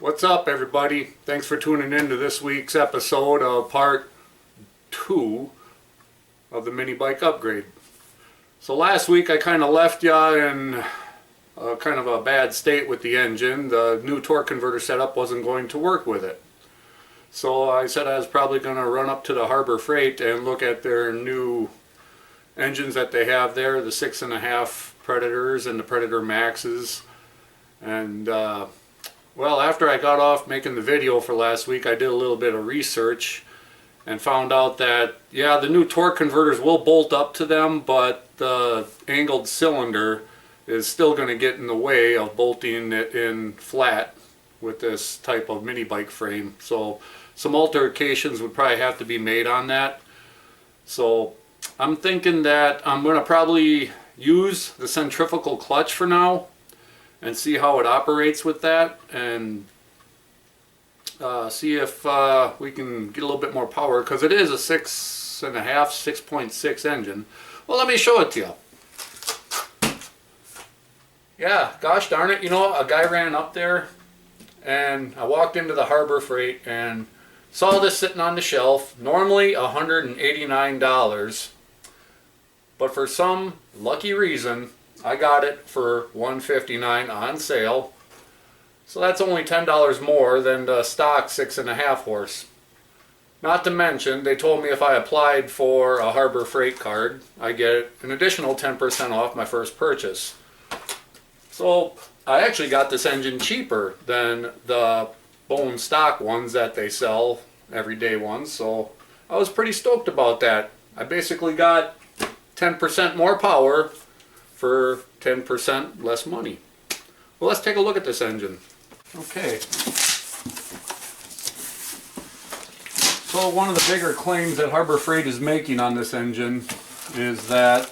What's up, everybody? Thanks for tuning in to this week's episode of part 2 of the Minibike upgrade. So last week I kind of left ya in kind of a bad state with the engine. The new torque converter setup wasn't going to work with it. So I said I was probably going to run up to the Harbor Freight and look at their new engines that they have there, the 6.5 Predators and the Predator Maxes. And well, after I got off making the video for last week, I did a little bit of research and found out that, yeah, the new torque converters will bolt up to them, but the angled cylinder is still going to get in the way of bolting it in flat with this type of mini bike frame. So some alterations would probably have to be made on that. So I'm thinking that I'm going to probably use the centrifugal clutch for now and see how it operates with that, and see if we can get a little bit more power, because it is a 6.6 engine. Well, let me show it to you. Yeah, gosh darn it, you know, a guy ran up there and I walked into the Harbor Freight and saw this sitting on the shelf, normally $189, but for some lucky reason I got it for $159 on sale. So that's only $10 more than the stock 6.5 horse. Not to mention, they told me if I applied for a Harbor Freight card, I get an additional 10% off my first purchase. So I actually got this engine cheaper than the bone stock ones that they sell, everyday ones. So I was pretty stoked about that. I basically got 10% more power for 10% less money. Well, let's take a look at this engine. Okay. So one of the bigger claims that Harbor Freight is making on this engine is that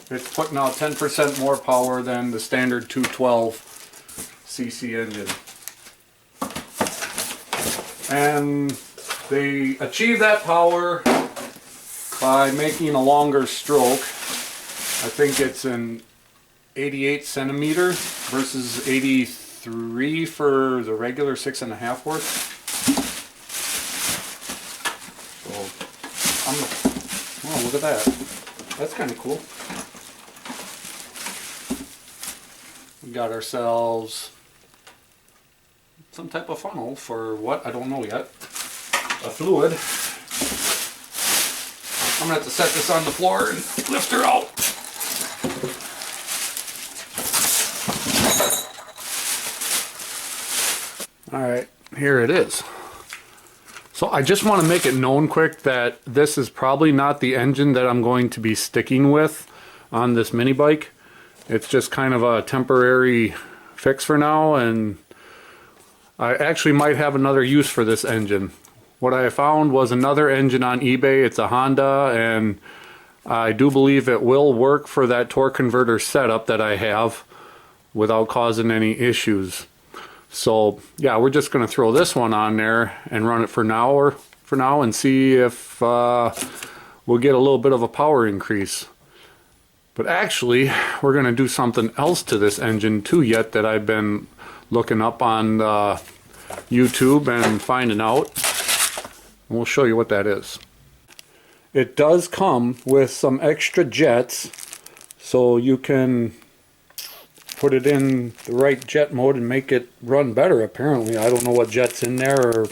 it's putting out 10% more power than the standard 212cc engine. And they achieve that power by making a longer stroke. I think it's an 88 centimeter versus 83 for the regular 6.5 horse. So, oh, look at that. That's kind of cool. We got ourselves some type of funnel for what? I don't know yet. A fluid. I'm going to have to set this on the floor and lift her out. Alright, here it is. So I just want to make it known quick that this is probably not the engine that I'm going to be sticking with on this mini bike. It's just kind of a temporary fix for now, and I actually might have another use for this engine. What I found was another engine on eBay. It's a Honda, and I do believe it will work for that torque converter setup that I have without causing any issues. So yeah, we're just going to throw this one on there and run it for now and see if we'll get a little bit of a power increase. But actually, we're going to do something else to this engine too yet that I've been looking up on YouTube and finding out. And we'll show you what that is. It does come with some extra jets, so you can put it in the right jet mode and make it run better, apparently. I don't know what jet's in there, or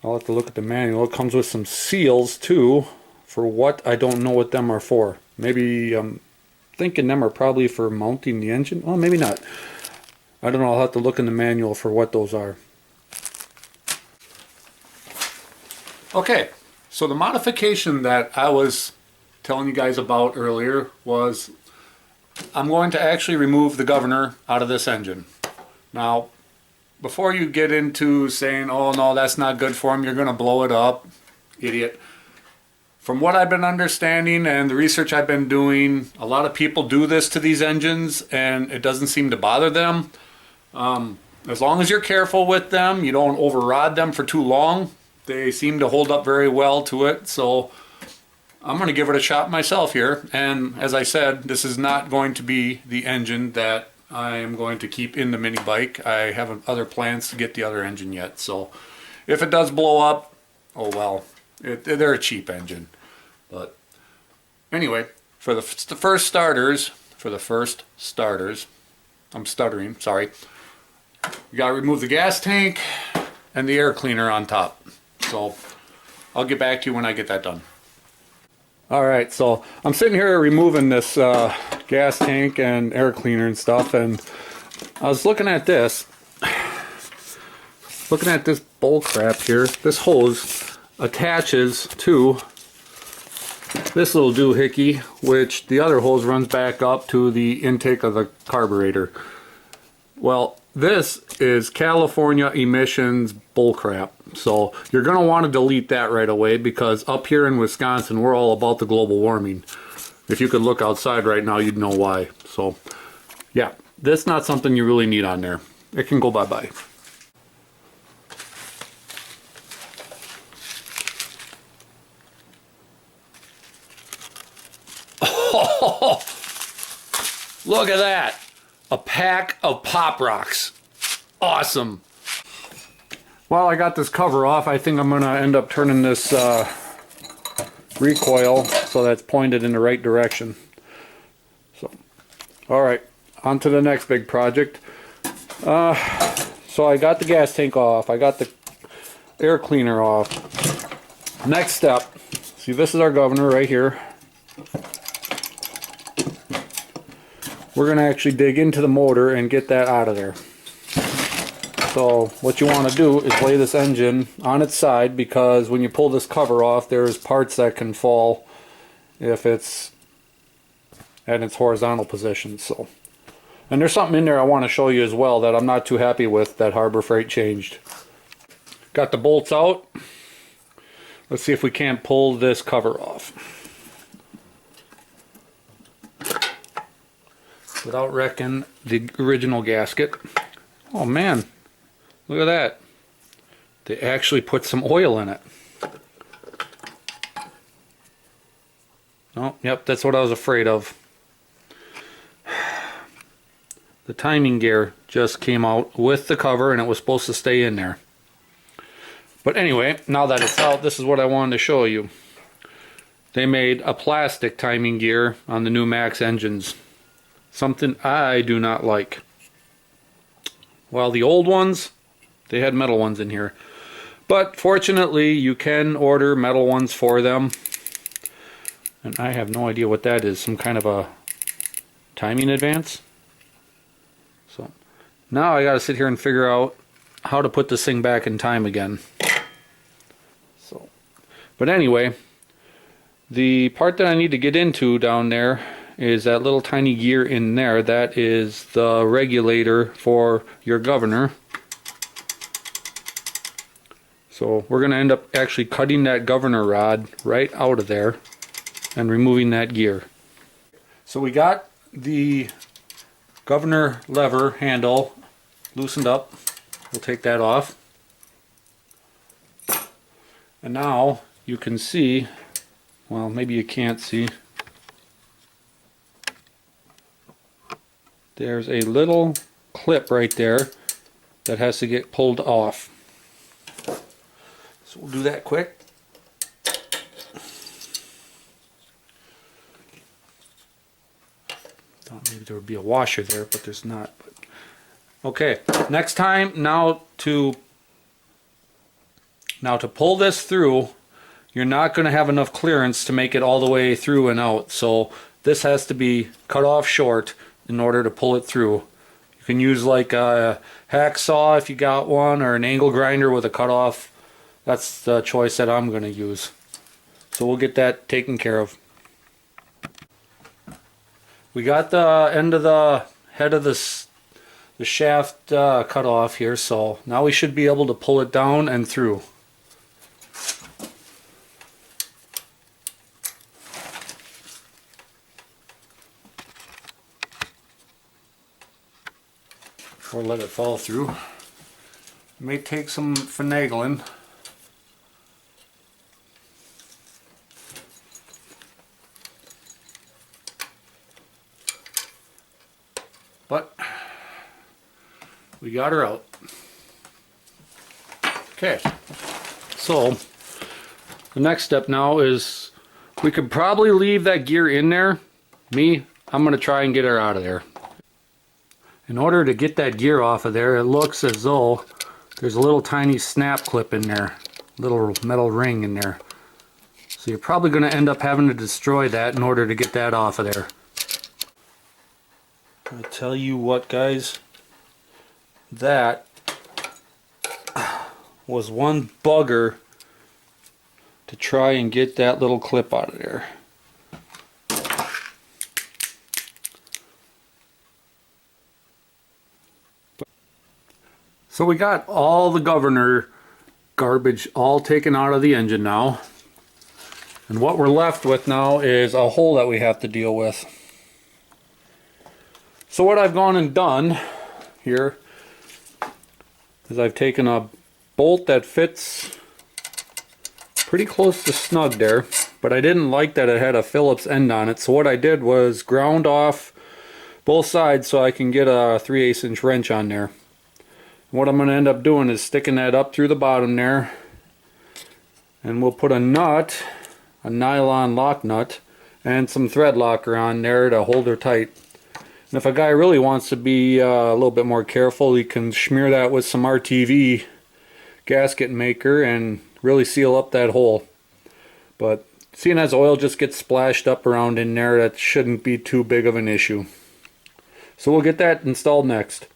I'll have to look at the manual. It comes with some seals too, for what, I don't know what them are for. Maybe I'm thinking them are probably for mounting the engine. Well, maybe not. I don't know, I'll have to look in the manual for what those are. Okay, so the modification that I was telling you guys about earlier was I'm going to actually remove the governor out of this engine. Now, before you get into saying, oh no, that's not good for them, you're going to blow it up, idiot. From what I've been understanding and the research I've been doing, a lot of people do this to these engines and it doesn't seem to bother them. As long as you're careful with them, you don't overrod them for too long, they seem to hold up very well to it. So I'm going to give it a shot myself here, and as I said, this is not going to be the engine that I am going to keep in the mini bike. I have other plans to get the other engine yet, so if it does blow up, oh well, they're a cheap engine. But anyway, for the first starters, I'm stuttering, sorry. You gotta remove the gas tank and the air cleaner on top. So I'll get back to you when I get that done. Alright, so I'm sitting here removing this gas tank and air cleaner and stuff, and I was looking at this bull crap here. This hose attaches to this little doohickey, which the other hose runs back up to the intake of the carburetor. Well, this is California emissions bullcrap, so you're going to want to delete that right away, because up here in Wisconsin we're all about the global warming. If you could look outside right now, you'd know why. So yeah, this is not something you really need on there. It can go bye-bye. Oh, look at that! A pack of Pop Rocks. Awesome. While I got this cover off, I think I'm going to end up turning this recoil so that's pointed in the right direction. So, alright, on to the next big project. So I got the gas tank off, I got the air cleaner off. Next step, see, this is our governor right here. We're going to actually dig into the motor and get that out of there. So what you want to do is lay this engine on its side, because when you pull this cover off, there's parts that can fall if it's at its horizontal position. So, and there's something in there I want to show you as well that I'm not too happy with that Harbor Freight changed. Got the bolts out. Let's see if we can't pull this cover off without wrecking the original gasket. Oh man, look at that. They actually put some oil in it. Oh, yep, that's what I was afraid of. The timing gear just came out with the cover and it was supposed to stay in there. But anyway, now that it's out, this is what I wanted to show you. They made a plastic timing gear on the new Max engines. Something I do not like. While the old ones, they had metal ones in here. But fortunately, you can order metal ones for them. And I have no idea what that is. Some kind of a timing advance? So now I gotta sit here and figure out how to put this thing back in time again. So, but anyway, the part that I need to get into down there is that little tiny gear in there. That is the regulator for your governor. So we're going to end up actually cutting that governor rod right out of there and removing that gear. So we got the governor lever handle loosened up. We'll take that off. And now you can see, well, maybe you can't see, there's a little clip right there that has to get pulled off. So we'll do that quick. Thought maybe there would be a washer there, but there's not. Okay, next time, now to pull this through, you're not going to have enough clearance to make it all the way through and out. So this has to be cut off short in order to pull it through. You can use like a hacksaw if you got one, or an angle grinder with a cutoff. That's the choice that I'm going to use. So we'll get that taken care of. We got the end of the head of the shaft cut off here, so now we should be able to pull it down and through. Or let it fall through. It may take some finagling. But We got her out. Okay, so the next step now is we could probably leave that gear in there. I'm going to try and get her out of there. In order to get that gear off of there, it looks as though there's a little tiny snap clip in there, little metal ring in there. So you're probably going to end up having to destroy that in order to get that off of there. I tell you what, guys, that was one bugger to try and get that little clip out of there. So we got all the governor garbage all taken out of the engine now. And what we're left with now is a hole that we have to deal with. So what I've gone and done here is I've taken a bolt that fits pretty close to snug there, but I didn't like that it had a Phillips end on it. So what I did was ground off both sides so I can get a 3/8 inch wrench on there. What I'm going to end up doing is sticking that up through the bottom there, and we'll put a nut, a nylon lock nut, and some thread locker on there to hold her tight. And if a guy really wants to be a little bit more careful, he can smear that with some RTV gasket maker and really seal up that hole. But seeing as oil just gets splashed up around in there, that shouldn't be too big of an issue. So we'll get that installed next.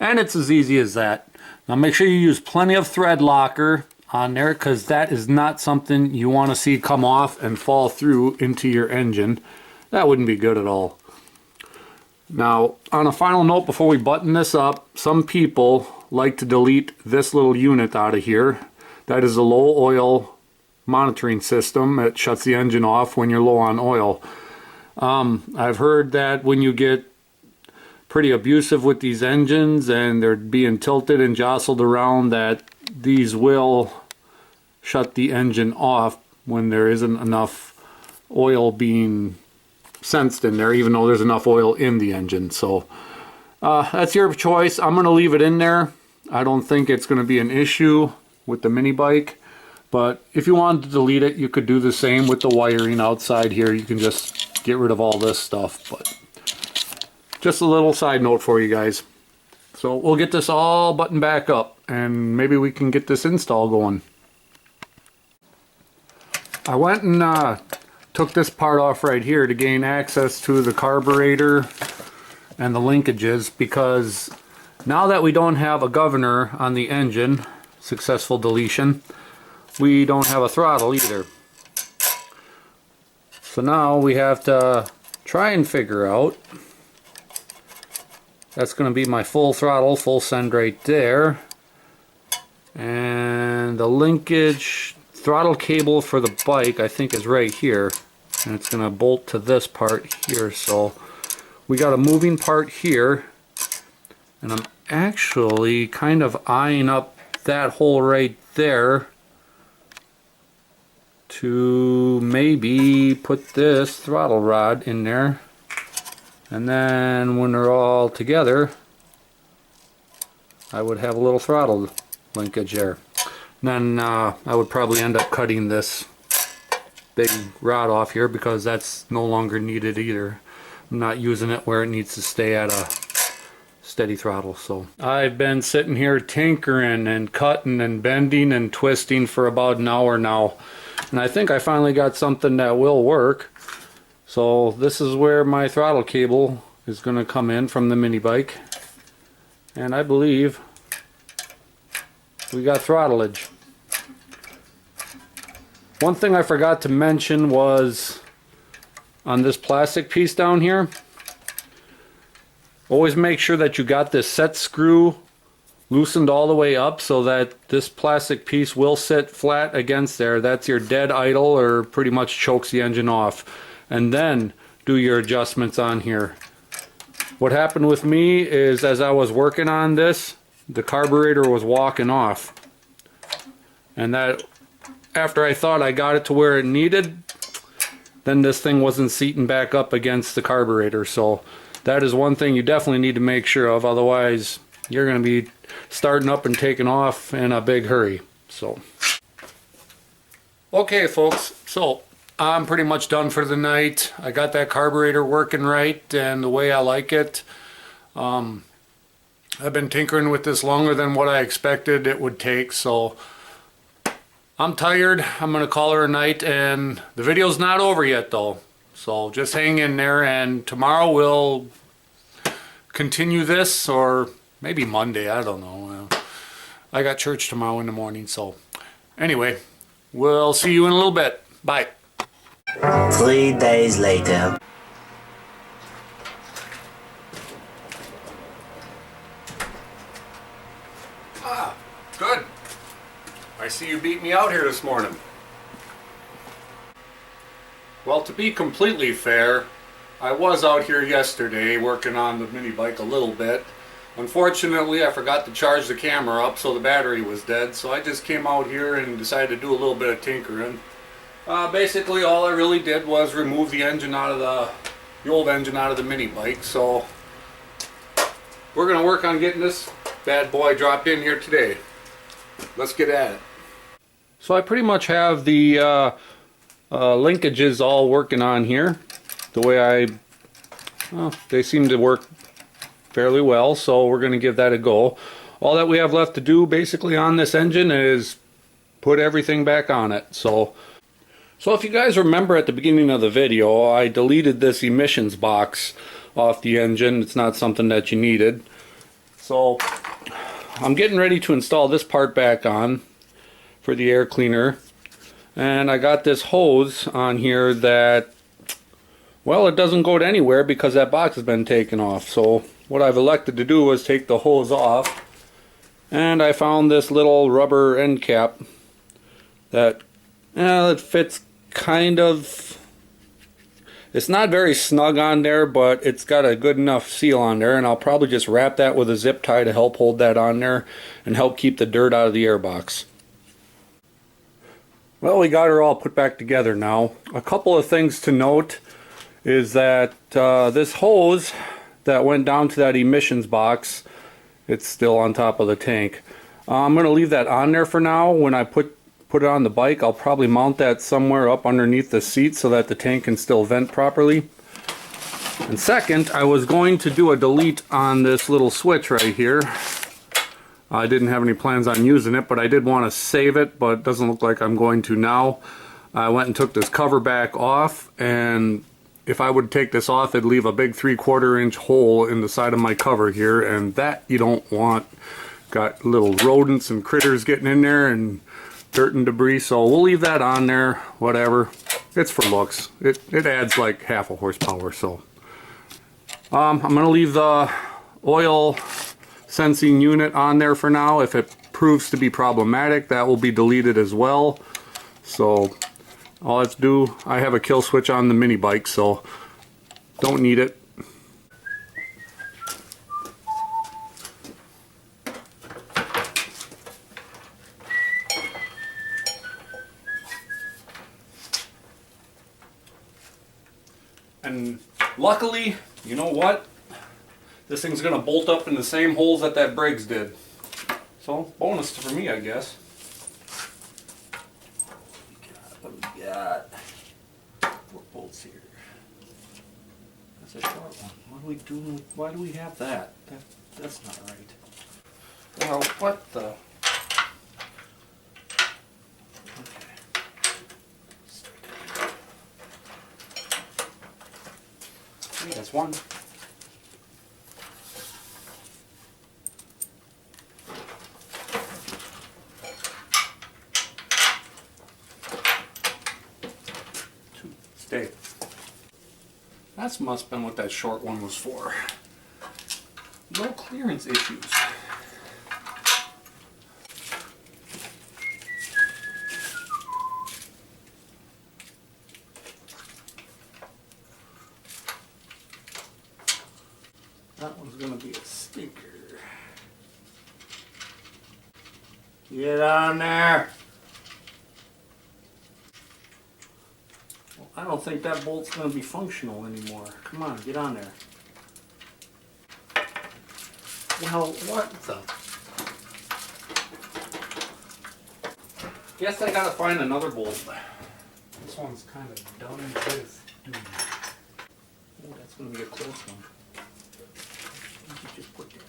And it's as easy as that. Now make sure you use plenty of thread locker on there, because that is not something you want to see come off and fall through into your engine. That wouldn't be good at all. Now, on a final note before we button this up, some people like to delete this little unit out of here. That is a low oil monitoring system. It shuts the engine off when you're low on oil. I've heard that when you get pretty abusive with these engines and they're being tilted and jostled around, that these will shut the engine off when there isn't enough oil being sensed in there, even though there's enough oil in the engine. So that's your choice. I'm going to leave it in there. I don't think it's going to be an issue with the mini bike, but if you wanted to delete it, you could do the same with the wiring outside here. You can just get rid of all this stuff. But just a little side note for you guys. So we'll get this all buttoned back up and maybe we can get this install going. I went and took this part off right here to gain access to the carburetor and the linkages, because now that we don't have a governor on the engine, successful deletion, we don't have a throttle either. So now we have to try and figure out, that's going to be my full throttle, full send right there, and the linkage throttle cable for the bike I think is right here, and it's going to bolt to this part here. So we got a moving part here, and I'm actually kind of eyeing up that hole right there to maybe put this throttle rod in there, and then when they're all together I would have a little throttle linkage there. And then I would probably end up cutting this big rod off here because that's no longer needed either. I'm not using it where it needs to stay at a steady throttle. So I've been sitting here tinkering and cutting and bending and twisting for about an hour now, and I think I finally got something that will work. So this is where my throttle cable is going to come in from the mini bike, and I believe we got throttlage. One thing I forgot to mention was on this plastic piece down here, always make sure that you got this set screw loosened all the way up so that this plastic piece will sit flat against there. That's your dead idle, or pretty much chokes the engine off. And then do your adjustments on here. What happened with me is, as I was working on this, the carburetor was walking off, and that after I thought I got it to where it needed, then this thing wasn't seating back up against the carburetor. So that is one thing you definitely need to make sure of, otherwise you're going to be starting up and taking off in a big hurry. So okay folks, so I'm pretty much done for the night. I got that carburetor working right and the way I like it. I've been tinkering with this longer than what I expected it would take, so I'm tired. I'm going to call her a night, and the video's not over yet though. So just hang in there, and tomorrow we'll continue this, or maybe Monday, I don't know. I got church tomorrow in the morning, so anyway, we'll see you in a little bit. Bye. 3 days later. Ah, good. I see you beat me out here this morning. Well, to be completely fair, I was out here yesterday working on the mini bike a little bit. Unfortunately, I forgot to charge the camera up, so the battery was dead, so I just came out here and decided to do a little bit of tinkering. Basically, all I really did was remove the engine out of the old engine out of the mini bike, so we're going to work on getting this bad boy dropped in here today. Let's get at it. So I pretty much have the linkages all working on here the way they seem to work fairly well, so we're going to give that a go. All that we have left to do basically on this engine is put everything back on it. So if you guys remember at the beginning of the video, I deleted this emissions box off the engine. It's not something that you needed. So I'm getting ready to install this part back on for the air cleaner. And I got this hose on here that, well, it doesn't go to anywhere because that box has been taken off. So what I've elected to do was take the hose off, and I found this little rubber end cap that, it fits kind of, it's not very snug on there, but it's got a good enough seal on there, and I'll probably just wrap that with a zip tie to help hold that on there and help keep the dirt out of the airbox. Well, we got her all put back together now. A couple of things to note is that this hose that went down to that emissions box, it's still on top of the tank. I'm going to leave that on there for now. When I put it on the bike, I'll probably mount that somewhere up underneath the seat so that the tank can still vent properly. And second, I was going to do a delete on this little switch right here. I didn't have any plans on using it, but I did want to save it, but it doesn't look like I'm going to now. I went and took this cover back off, and if I would take this off, it'd leave a big 3/4 inch hole in the side of my cover here, and that you don't want. Got little rodents and critters getting in there and dirt and debris, so we'll leave that on there, whatever. It's for looks. It adds like half a horsepower, so. I'm going to leave the oil sensing unit on there for now. If it proves to be problematic, that will be deleted as well. So all I have to do, I have a kill switch on the mini bike, so don't need it. And luckily, you know what? This thing's going to bolt up in the same holes that Briggs did. So, bonus for me, I guess. What we got? 4 bolts here. That's a short one. What do we do? Why do we have that? That's not right. Well, what the? Okay. Okay, that's one. Stay. That must have been what that short one was for. No clearance issues. That one's going to be a stinker. Get on there. Well, I don't think that bolt's going to be functional anymore. Come on, get on there. Well, what the? Guess I gotta find another bolt. This one's kind of dumb as this. Oh, that's gonna be a close one. Let me just put that on.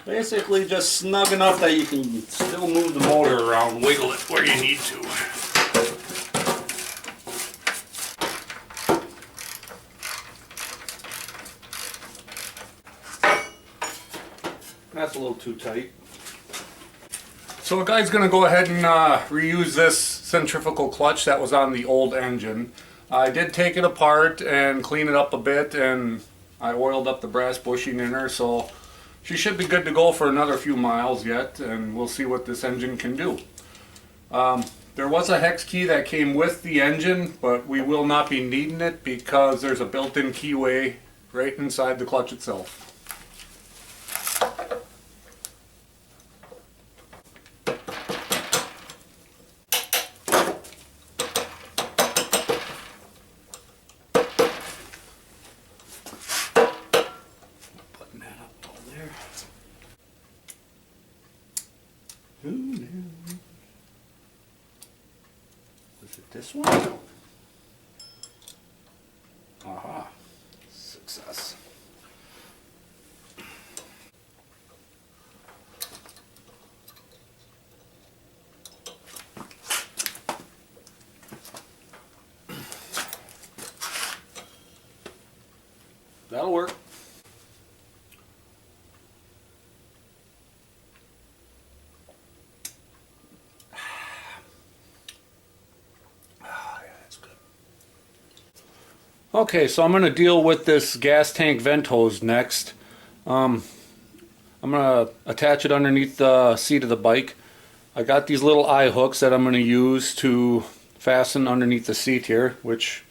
Basically just snug enough that you can still move the motor around, wiggle it where you need to. That's a little too tight. So a guy's going to go ahead and reuse this centrifugal clutch that was on the old engine. I did take it apart and clean it up a bit, and I oiled up the brass bushing in her, so she should be good to go for another few miles yet, and we'll see what this engine can do. There was a hex key that came with the engine, but we will not be needing it because there's a built-in keyway right inside the clutch itself. Was it this one? Aha. Success. That'll work. Okay, so I'm going to deal with this gas tank vent hose next. I'm going to attach it underneath the seat of the bike. I got these little eye hooks that I'm going to use to fasten underneath the seat here, which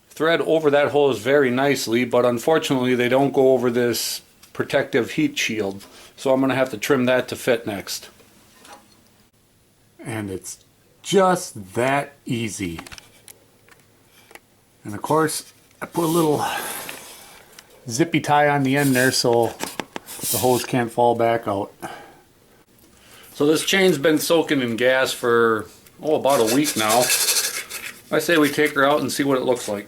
thread over that hose very nicely, but unfortunately they don't go over this protective heat shield. So I'm going to have to trim that to fit next. And it's just that easy. And of course, I put a little zippy tie on the end there so the hose can't fall back out. So this chain's been soaking in gas for, about a week now. I say we take her out and see what it looks like.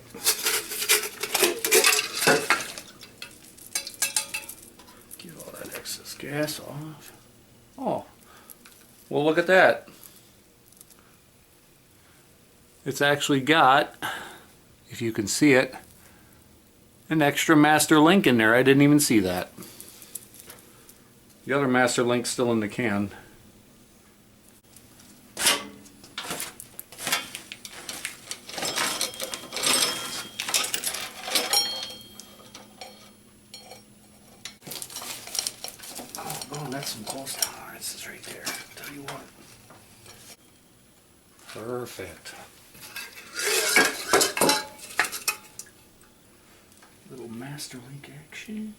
Get all that excess gas off. Oh, well, look at that. It's actually got, if you can see it, an extra master link in there. I didn't even see that. The other master link's still in the can. Oh, that's some close tolerances right there. I'll tell you what. Perfect. Little master link action.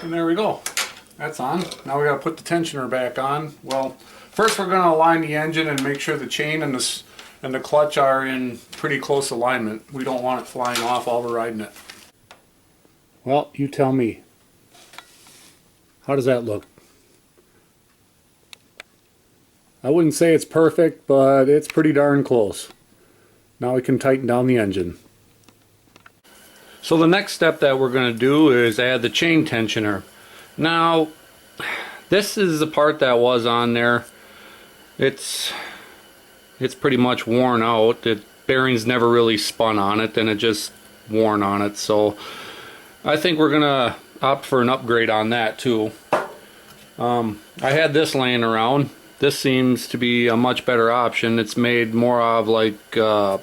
And there we go. That's on. Now we got to put the tensioner back on. Well, first we're going to align the engine and make sure the chain and the clutch are in pretty close alignment. We don't want it flying off while we're riding it. Well, you tell me. How does that look? I wouldn't say it's perfect, but it's pretty darn close. Now we can tighten down the engine. So the next step that we're going to do is add the chain tensioner. Now, this is the part that was on there. It's pretty much worn out. The bearings never really spun on it, and it just worn on it. So I think we're going to opt for an upgrade on that too. I had this laying around. This seems to be a much better option. It's made more of like, I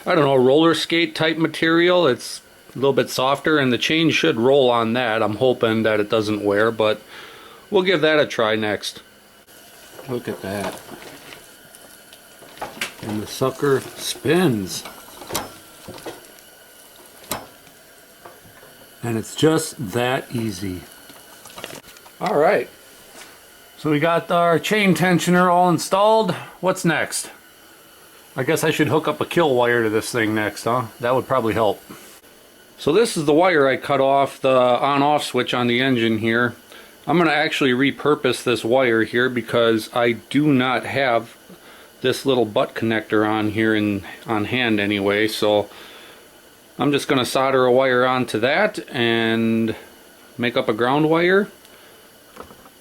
don't know, roller skate type material. It's a little bit softer and the chain should roll on that. I'm hoping that it doesn't wear, but we'll give that a try next. Look at that. And the sucker spins. And it's just that easy. Alright. So we got our chain tensioner all installed. What's next? I guess I should hook up a kill wire to this thing next, huh? That would probably help. So this is the wire I cut off the on-off switch on the engine here. I'm going to actually repurpose this wire here because I do not have this little butt connector on here on hand anyway, so I'm just going to solder a wire onto that and make up a ground wire,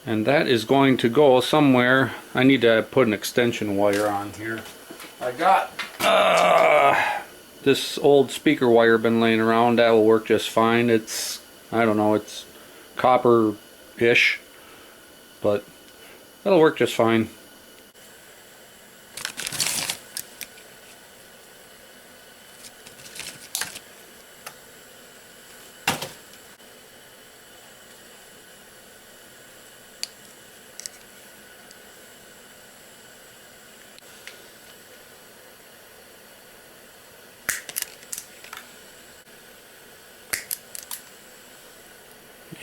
and that is going to go somewhere. I need to put an extension wire on here. I got this old speaker wire been laying around. That will work just fine. It's, I don't know, it's copper-ish, but that'll work just fine.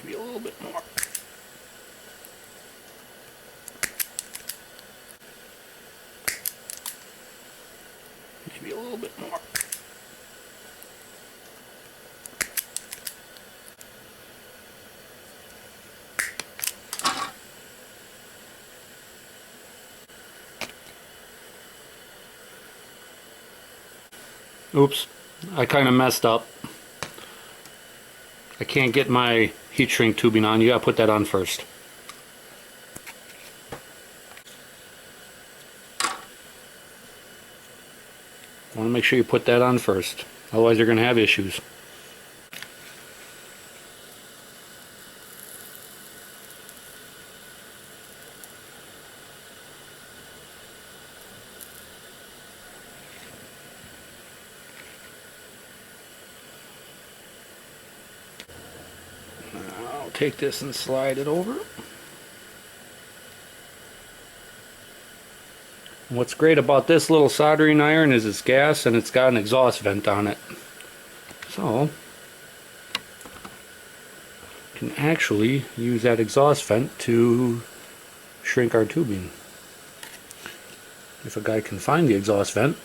Maybe a little bit more. Maybe a little bit more. Oops, I kind of messed up. I can't get my heat shrink tubing on. You gotta put that on first. Want to make sure you put that on first, otherwise you're gonna have issues. I'll take this and slide it over. What's great about this little soldering iron is it's gas and it's got an exhaust vent on it. So, you can actually use that exhaust vent to shrink our tubing. If a guy can find the exhaust vent.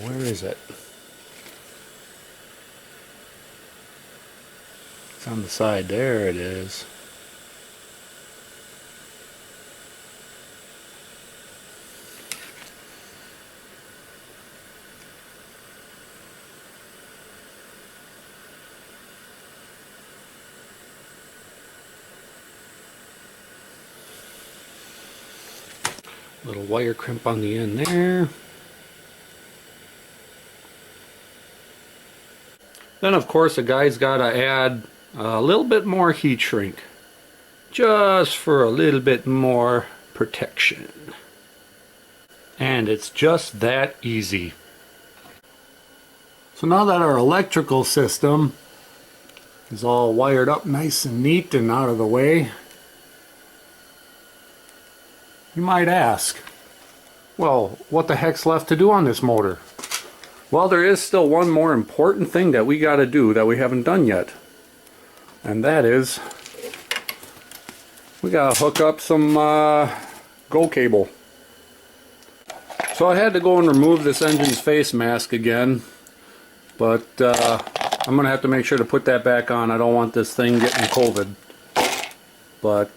Where is it? It's on the side. There it is. Little wire crimp on the end there. Then of course a guy's got to add a little bit more heat shrink, just for a little bit more protection. And it's just that easy. So now that our electrical system is all wired up nice and neat and out of the way, you might ask, well, what the heck's left to do on this motor? Well, there is still one more important thing that we got to do that we haven't done yet. And that is, we got to hook up some go cable. So I had to go and remove this engine's face mask again. But I'm going to have to make sure to put that back on. I don't want this thing getting COVID. But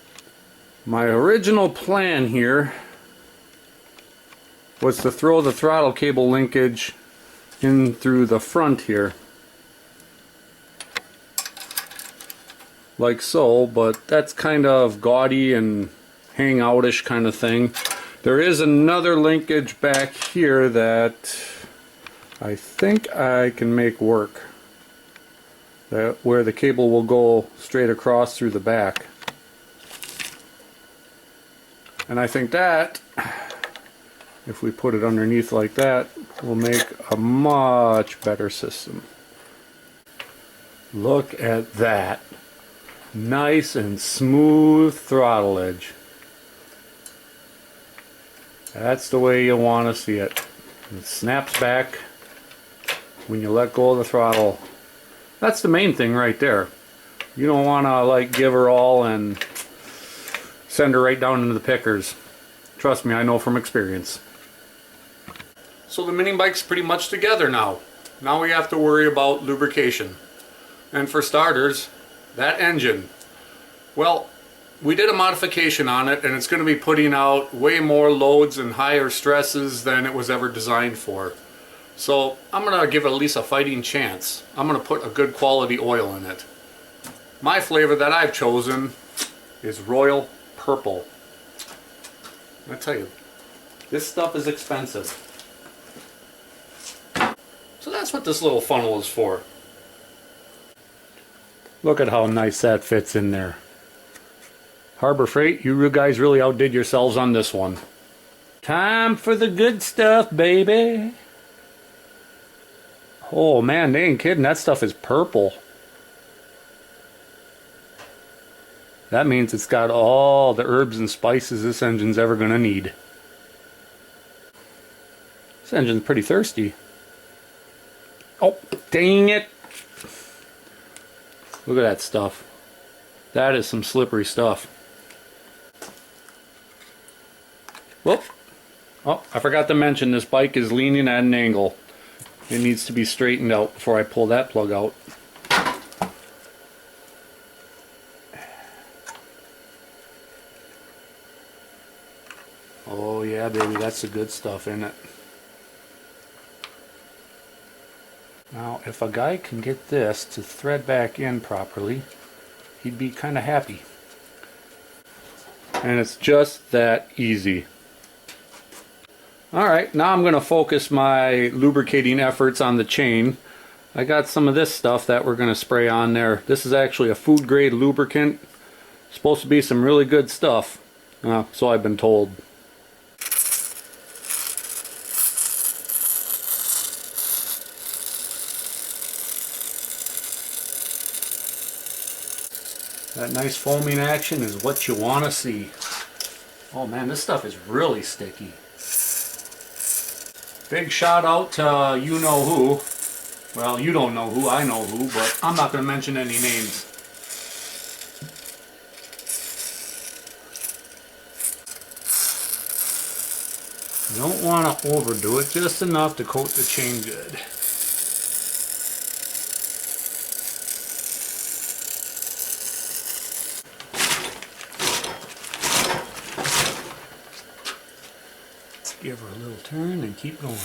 my original plan here was to throw the throttle cable linkage in through the front here, like so, but that's kind of gaudy and hangoutish kind of thing. There is another linkage back here that I think I can make work that where the cable will go straight across through the back. And I think that, if we put it underneath like that, will make a much better system. Look at that. Nice and smooth throttle edge. That's the way you want to see it. It snaps back when you let go of the throttle. That's the main thing right there. You don't want to like give her all and send her right down into the pickers. Trust me, I know from experience. So the mini bike's pretty much together now. Now we have to worry about lubrication. And for starters, that engine. Well, we did a modification on it and it's going to be putting out way more loads and higher stresses than it was ever designed for. So I'm going to give it at least a fighting chance. I'm going to put a good quality oil in it. My flavor that I've chosen is Royal Purple. I tell you, this stuff is expensive. So that's what this little funnel is for. Look at how nice that fits in there. Harbor Freight, you guys really outdid yourselves on this one. Time for the good stuff, baby. Oh man, they ain't kidding. That stuff is purple. That means it's got all the herbs and spices this engine's ever going to need. This engine's pretty thirsty. Oh, dang it. Look at that stuff. That is some slippery stuff. Whoop. Oh, I forgot to mention this bike is leaning at an angle. It needs to be straightened out before I pull that plug out. Oh yeah, baby, that's the good stuff in it. Now, if a guy can get this to thread back in properly, he'd be kind of happy. And it's just that easy. Alright, now I'm going to focus my lubricating efforts on the chain. I got some of this stuff that we're going to spray on there. This is actually a food grade lubricant. Supposed to be some really good stuff. So I've been told. That nice foaming action is what you want to see. Oh man, this stuff is really sticky. Big shout out to you know who. Well, you don't know who, I know who, but I'm not going to mention any names. You don't want to overdo it, just enough to coat the chain good. Give her a little turn and keep going.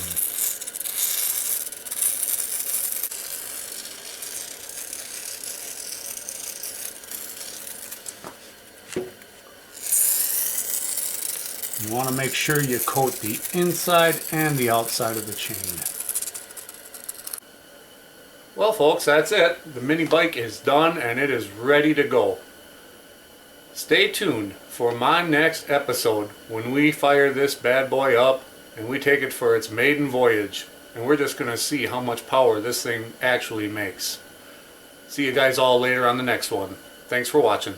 You want to make sure you coat the inside and the outside of the chain. Well folks, that's it. The mini bike is done and it is ready to go. Stay tuned for my next episode when we fire this bad boy up and we take it for its maiden voyage. And we're just going to see how much power this thing actually makes. See you guys all later on the next one. Thanks for watching.